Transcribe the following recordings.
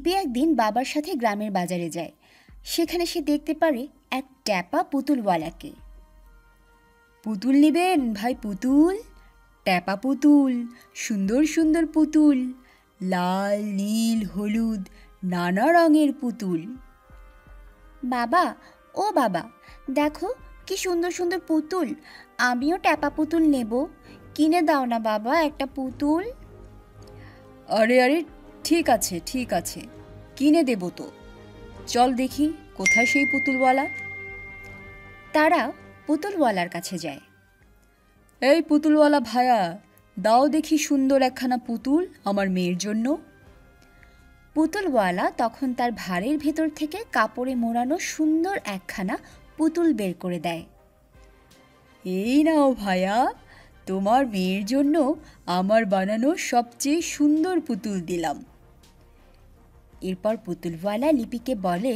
লিপি একদিন বাবার সাথে গ্রামের বাজারে যায়। সেখানে সে দেখতে পারে এক ট্যাপা পুতুলওয়ালাকে। পুতুল নেবেন ভাই? পুতুল, ট্যাপা পুতুল, সুন্দর সুন্দর পুতুল, লাল নীল হলুদ নানা রঙের পুতুল। বাবা, ও বাবা, দেখো কি সুন্দর সুন্দর পুতুল, আমিও ট্যাপা পুতুল নেব, কিনে দাও না বাবা একটা পুতুল। আরে আরে, ঠিক আছে ঠিক আছে, কিনে দেব তো। চল দেখি কোথায় সেই পুতুলওয়ালা। তারা পুতুলওয়ালার কাছে যায়। এই পুতুলওয়ালা ভায়া, দাও দেখি সুন্দর একখানা পুতুল আমার মেয়ের জন্য। পুতুলওয়ালা তখন তার ভাঁড়ের ভেতর থেকে কাপড়ে মোড়ানো সুন্দর একখানা পুতুল বের করে দেয়। এই নাও ভায়া, তোমার মেয়ের জন্য আমার বানানো সবচেয়ে সুন্দর পুতুল দিলাম। এরপর পুতুলওয়ালা লিপিকে বলে,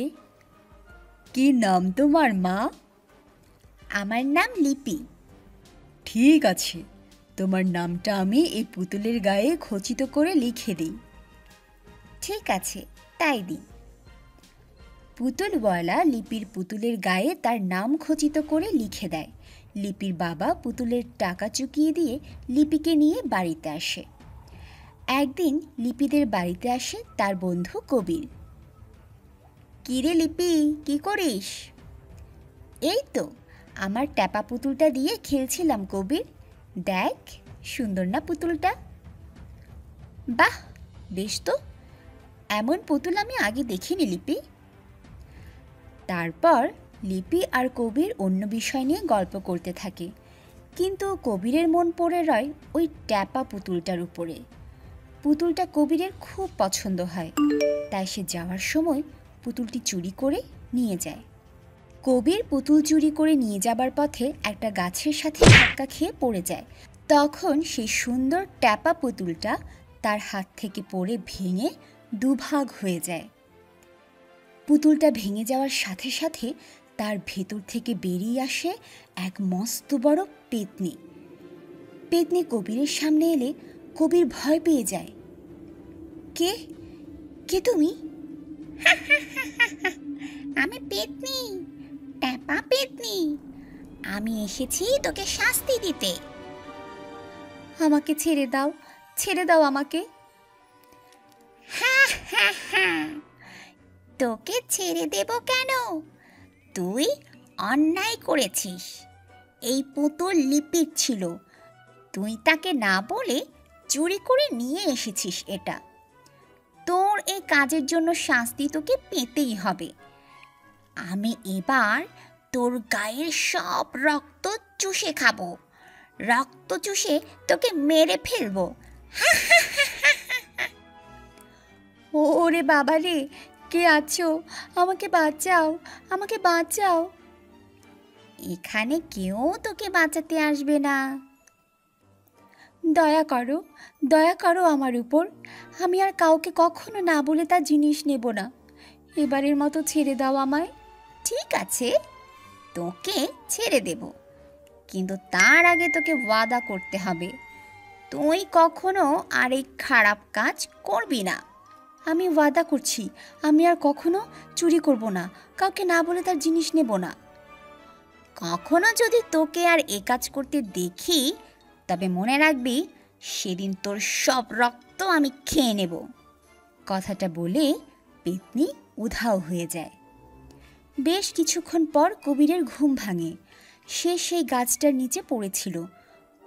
কি নাম তোমার মা? আমার নাম লিপি। ঠিক আছে, তোমার নামটা আমি এই পুতুলের গায়ে খচিত করে লিখে দিই। ঠিক আছে, তাই দিই। পুতুলওয়ালা লিপির পুতুলের গায়ে তার নাম খচিত করে লিখে দেয়। লিপির বাবা পুতুলের টাকা চুকিয়ে দিয়ে লিপিকে নিয়ে বাড়িতে আসে। একদিন লিপিদের বাড়িতে আসে তার বন্ধু কবির। কিরে লিপি, কি করিস? এই তো আমার ট্যাপা পুতুলটা দিয়ে খেলছিলাম কবির, দেখ সুন্দর না পুতুলটা? বাহ, বেশ তো, এমন পুতুল আমি আগে দেখিনি লিপি। তারপর লিপি আর কবির অন্য বিষয় নিয়ে গল্প করতে থাকে, কিন্তু কবিরের মন পড়ে রয় ওই ট্যাপা পুতুলটার উপরে। পুতুলটা কবিরের খুব পছন্দ হয়, তাই সে যাওয়ার সময় পুতুলটি চুরি করে নিয়ে যায়। কবির পুতুল চুরি করে নিয়ে যাবার পথে একটা গাছের সাথে ধাক্কা খেয়ে পড়ে যায়। তখন সেই সুন্দর ট্যাপা পুতুলটা তার হাত থেকে পড়ে ভেঙে দুভাগ হয়ে যায়। পুতুলটা ভেঙে যাওয়ার সাথে সাথে তার ভেতর থেকে বেরিয়ে আসে এক মস্ত বড় পেতনি। পেতনি কবিরের সামনে এলে কবির ভয় পেয়ে যায়। কে কে তুমি? আমি পেতনি, ট্যাপা পেতনি। আমি এসেছি তোকে শাস্তি দিতে। আমাকে ছেড়ে দাও, ছেড়ে দাও আমাকে। তোকে ছেড়ে দেব কেন? তুই অন্যায় করেছিস। এই পুতুল লিপির ছিল, তুই তাকে না বলে চুরি করে নিয়ে এসেছিস এটা। তোর এই কাজের জন্য শাস্তি তোকে পেতেই হবে। আমি এবার তোর গায়ের সব রক্ত চুষে খাবো, রক্ত চুষে তোকে মেরে ফেলবো। ওরে বাবা রে, কে আছো? আমাকে বাঁচাও, আমাকে বাঁচাও। এখানে কেউ তোকে বাঁচাতে আসবে না। দয়া করো, দয়া করো আমার উপর। আমি আর কাউকে কখনো না বলে তার জিনিস নেব না। এবারের মতো ছেড়ে দাও আমায়। ঠিক আছে, তোকে ছেড়ে দেব, কিন্তু তার আগে তোকে ওয়াদা করতে হবে তুই কখনো আর এই খারাপ কাজ করবি না। আমি ওয়াদা করছি, আমি আর কখনো চুরি করব না, কাউকে না বলে তার জিনিস নেব না। কখনো যদি তোকে আর এ কাজ করতে দেখি, তবে মনে রাখবি সেদিন তোর সব রক্ত আমি খেয়ে নেব। কথাটা বলে পেতনি উধাও হয়ে যায়। বেশ কিছুক্ষণ পর কবিরের ঘুম ভাঙে। সে সেই গাছটার নিচে পড়েছিল,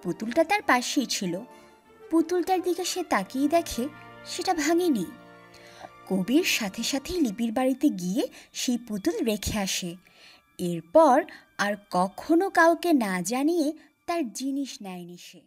পুতুলটা তার পাশেই ছিল। পুতুলটার দিকে সে তাকিয়ে দেখে সেটা ভাঙেনি। কবির সাথে সাথেই লিপির বাড়িতে গিয়ে সেই পুতুল রেখে আসে। এরপর আর কখনো কাউকে না জানিয়ে তার জিনিস নেয়নি সে।